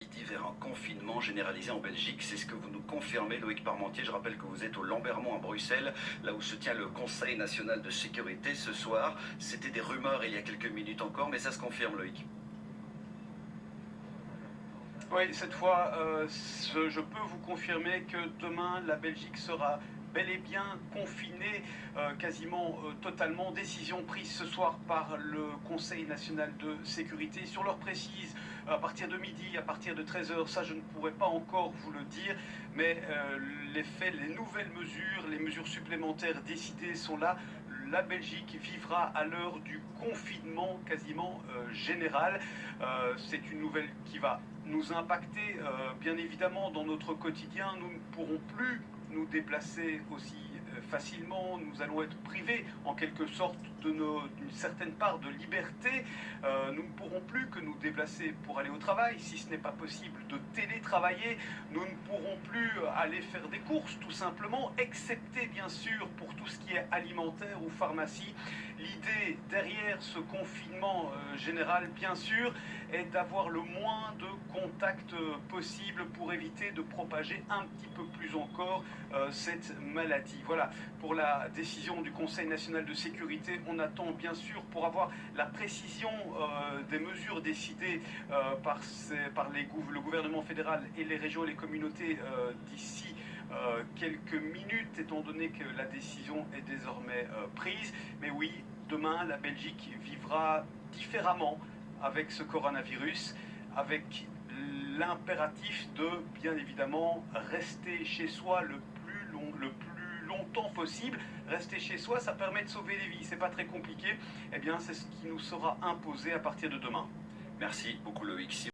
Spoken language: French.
Vers un confinement généralisé en Belgique, c'est ce que vous nous confirmez, Loïc Parmentier. Je rappelle que vous êtes au Lambermont à Bruxelles, là où se tient le Conseil national de sécurité ce soir. C'était des rumeurs il y a quelques minutes encore, mais ça se confirme, Loïc. Oui, cette fois, je peux vous confirmer que demain, la Belgique sera bel et bien confinée, quasiment totalement. Décision prise ce soir par le Conseil national de sécurité. Sur l'heure précise, à partir de midi, à partir de 13h, ça je ne pourrais pas encore vous le dire, mais les faits, les nouvelles mesures, les mesures supplémentaires décidées sont là. La Belgique vivra à l'heure du confinement quasiment général. C'est une nouvelle qui va nous impacter bien évidemment dans notre quotidien. Nous ne pourrons plus nous déplacer aussi facilement. Nous allons être privés en quelque sorte d'une certaine part de liberté. Nous ne pourrons plus que nous déplacer pour aller au travail, si ce n'est pas possible de télétravailler. Nous ne pourrons plus aller faire des courses tout simplement, excepté bien sûr pour tout ce qui est alimentaire ou pharmacie. L'idée derrière ce confinement général, bien sûr, est d'avoir le moins de contacts possible pour éviter de propager un petit peu plus encore cette maladie. Voilà, pour la décision du Conseil national de sécurité, on attend bien sûr pour avoir la précision des mesures décidées par le gouvernement fédéral et les régions et les communautés d'ici quelques minutes, étant donné que la décision est désormais prise. Mais oui, demain, la Belgique vivra différemment avec ce coronavirus, avec l'impératif de, bien évidemment, rester chez soi le plus longtemps possible. Rester chez soi, ça permet de sauver des vies. C'est pas très compliqué. Eh bien, c'est ce qui nous sera imposé à partir de demain. Merci beaucoup, Loïc.